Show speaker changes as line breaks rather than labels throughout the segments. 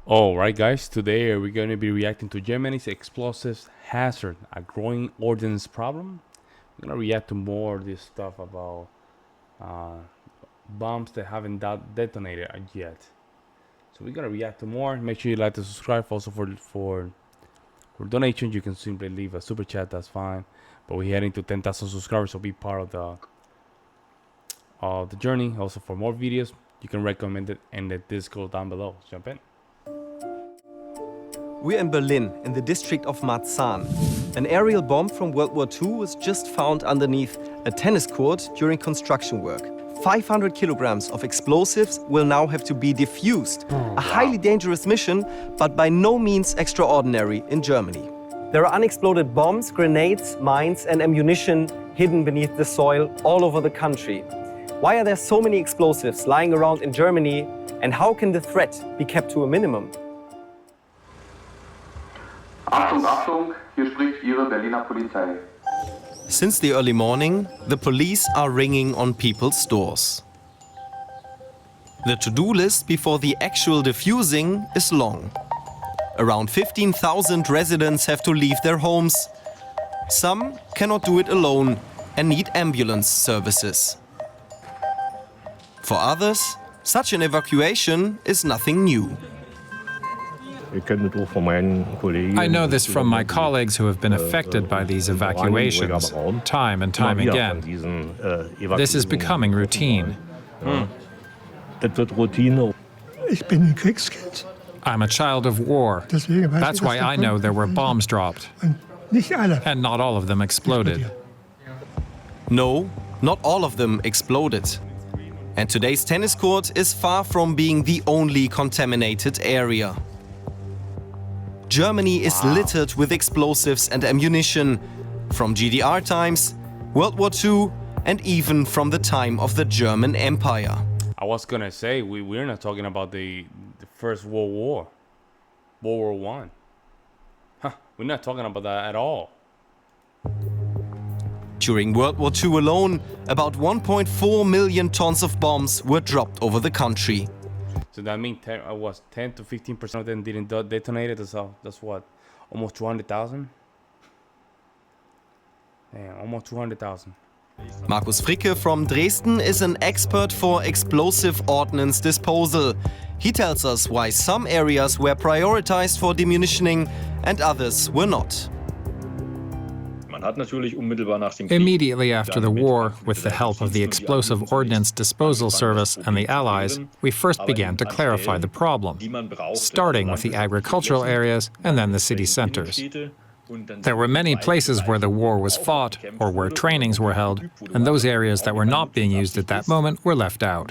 Alright guys, today we're going to be reacting to Germany's explosives hazard, a growing ordnance problem. We're going to react to more of this stuff about bombs that haven't detonated yet. So we're going to react to more. Make sure you like to subscribe. Also for donations, you can simply leave a super chat, that's fine. But we're heading to 10,000 subscribers, so be part of the journey. Also for more videos, you can recommend it in the Discord down below. Let's jump in.
We're in Berlin, in the district of Marzahn. An aerial bomb from World War II was just found underneath a tennis court during construction work. 500 kilograms of explosives will now have to be defused. A highly dangerous mission, but by no means extraordinary in Germany. There are unexploded bombs, grenades, mines and ammunition hidden beneath the soil all over the country. Why are there so many explosives lying around in Germany, and how can the threat be kept to a minimum?
Achtung, Achtung, hier spricht Ihre Berliner Polizei.
Since the early morning, the police are ringing on people's doors. The to-do list before the actual defusing is long. Around 15,000 residents have to leave their homes. Some cannot do it alone and need ambulance services. For others, such an evacuation is nothing new.
I know this from my colleagues who have been affected by these evacuations, time and time again. This is becoming routine. I'm a child of war. That's why I know there were bombs dropped. And not all of them exploded.
No, not all of them exploded. And today's tennis court is far from being the only contaminated area. Germany is littered with explosives and ammunition from GDR times, World War II, and even from the time of the German Empire.
I was gonna say we're not talking about the First World War, World War I. We're not talking about that at all.
During World War II alone, about 1.4 million tons of bombs were dropped over the country.
So that means 10 to 15% of them didn't detonate it. That's what, almost 200,000? Damn, almost 200,000.
Markus Fricke from Dresden is an expert for explosive ordnance disposal. He tells us why some areas were prioritized for demunitioning and others were not.
Immediately after the war, with the help of the Explosive Ordnance Disposal Service and the Allies, we first began to clarify the problem, starting with the agricultural areas and then the city centers. There were many places where the war was fought or where trainings were held, and those areas that were not being used at that moment were left out.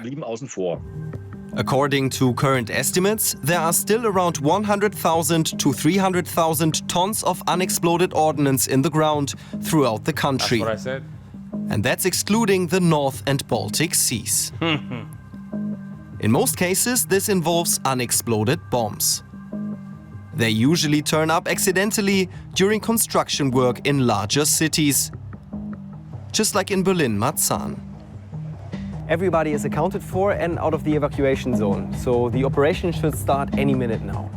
According to current estimates, there are still around 100,000 to 300,000 tons of unexploded ordnance in the ground throughout the country.
That's what I said.
And that's excluding the North and Baltic seas. In most cases, this involves unexploded bombs. They usually turn up accidentally during construction work in larger cities, just like in Berlin-Marzahn. Everybody is accounted for and out of the evacuation zone, so the operation should start any minute now.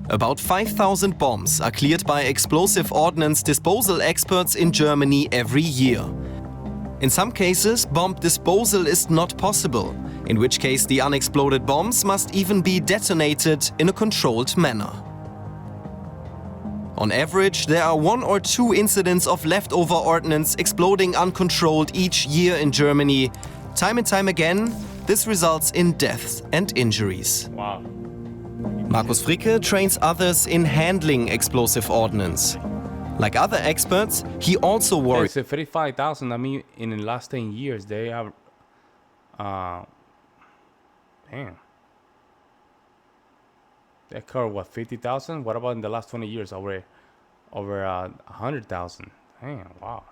About 5,000 bombs are cleared by explosive ordnance disposal experts in Germany every year. In some cases, bomb disposal is not possible, in which case the unexploded bombs must even be detonated in a controlled manner. On average, there are 1 or 2 incidents of leftover ordnance exploding uncontrolled each year in Germany. Time and time again, this results in deaths and injuries.
Wow.
Markus Fricke trains others in handling explosive ordnance. Like other experts, he also worries.
35,000. I mean, in the last 10 years, they have. Damn. They covered what, 50,000? What about in the last 20 years? Over 100,000. Damn, wow.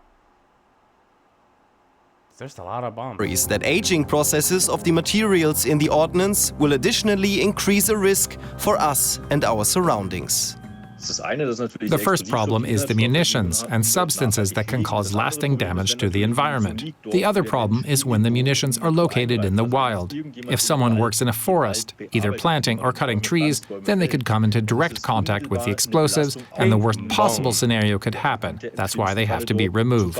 There's a lot of bombs.
That aging processes of the materials in the ordnance will additionally increase a risk for us and our surroundings.
The first problem is the munitions and substances that can cause lasting damage to the environment. The other problem is when the munitions are located in the wild. If someone works in a forest, either planting or cutting trees, then they could come into direct contact with the explosives, and the worst possible scenario could happen. That's why they have to be removed.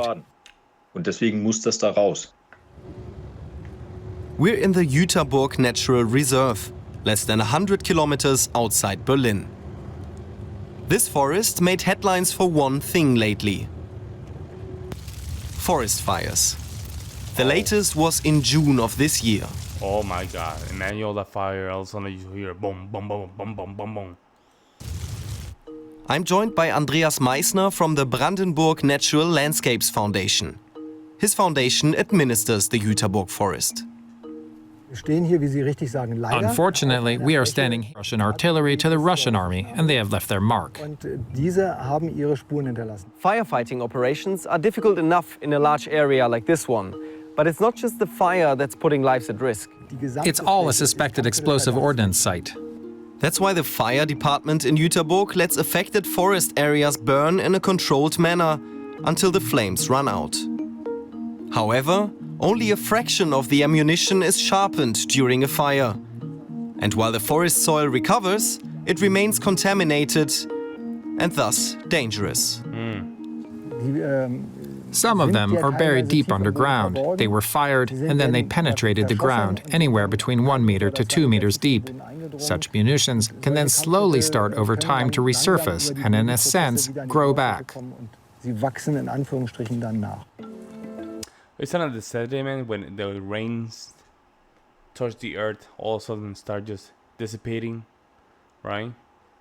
We're in the Jüterburg Natural Reserve, less than 100 kilometers outside Berlin. This forest made headlines for one thing lately: forest fires. The latest was in June of this year.
Oh my god, imagine all that fire, all of a sudden you hear boom, boom, boom, boom, boom, boom, boom.
I'm joined by Andreas Meissner from the Brandenburg Natural Landscapes Foundation. His foundation administers the Jüterburg forest.
Unfortunately, we are standing Russian artillery to the Russian army, and they have left their mark.
Firefighting operations are difficult enough in a large area like this one. But it's not just the fire that's putting lives at risk.
It's all a suspected explosive ordnance site.
That's why the fire department in Jüterburg lets affected forest areas burn in a controlled manner until the flames run out. However, only a fraction of the ammunition is sharpened during a fire. And while the forest soil recovers, it remains contaminated and thus dangerous.
Some of them are buried deep underground. They were fired and then they penetrated the ground, anywhere between 1 meter to 2 meters deep. Such munitions can then slowly start over time to resurface and, in a sense, grow back.
It's not the sediment when the rains touch the earth, all of a sudden start just dissipating, right?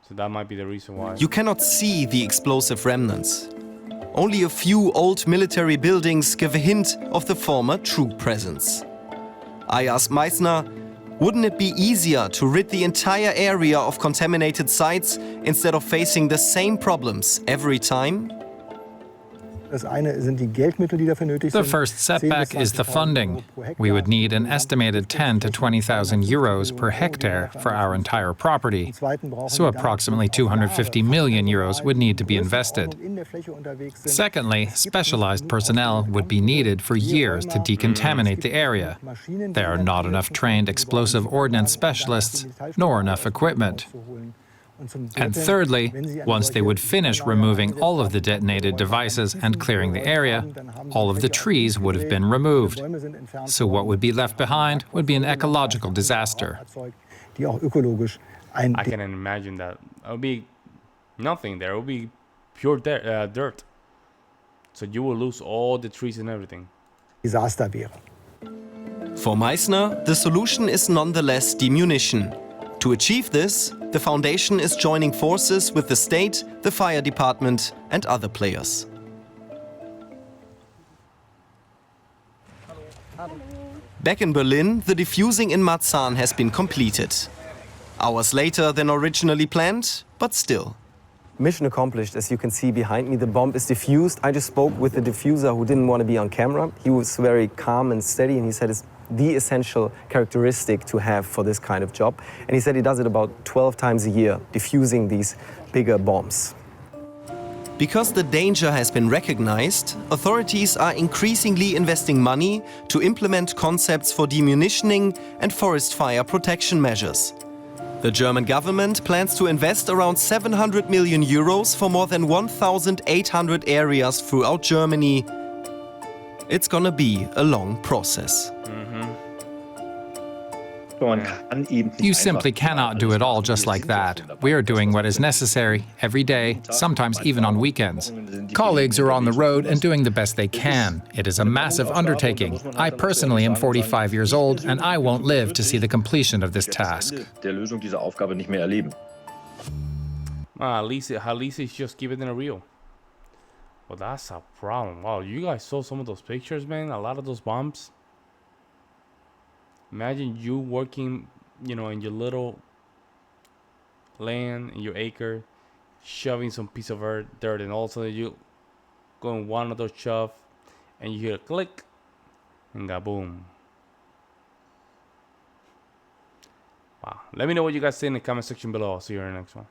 So that might be the reason why.
You cannot see the explosive remnants. Only a few old military buildings give a hint of the former troop presence. I asked Meissner, wouldn't it be easier to rid the entire area of contaminated sites instead of facing the same problems every time?
The first setback is the funding. We would need an estimated 10 to 20,000 euros per hectare for our entire property. So approximately 250 million euros would need to be invested. Secondly, specialized personnel would be needed for years to decontaminate the area. There are not enough trained explosive ordnance specialists, nor enough equipment. And thirdly, once they would finish removing all of the detonated devices and clearing the area, all of the trees would have been removed. So what would be left behind would be an ecological disaster.
I can imagine that. It would be nothing there. It would be pure dirt. So you will lose all the trees and everything.
For Meissner, the solution is nonetheless demunition. To achieve this, the foundation is joining forces with the state, the fire department, and other players. Back in Berlin, the defusing in Marzahn has been completed. Hours later than originally planned, but still. Mission accomplished. As you can see behind me, the bomb is diffused. I just spoke with the diffuser who didn't want to be on camera. He was very calm and steady, and he said it's the essential characteristic to have for this kind of job. And he said he does it about 12 times a year, diffusing these bigger bombs. Because the danger has been recognized, authorities are increasingly investing money to implement concepts for demunitioning and forest fire protection measures. The German government plans to invest around 700 million euros for more than 1,800 areas throughout Germany. It's gonna be a long process.
You simply cannot do it all just like that. We are doing what is necessary every day, sometimes even on weekends. Colleagues are on the road and doing the best they can. It is a massive undertaking. I personally am 45 years old, and I won't live to see the completion of this task.
At least it's just keeping it real. Well, that's a problem. Wow, you guys saw some of those pictures, man? A lot of those bombs. Imagine you working, in your little land, in your acre, shoving some piece of dirt, and all of a sudden you go in one of those shove, and you hear a click, and kaboom. Wow. Let me know what you guys say in the comment section below. I'll see you in the next one.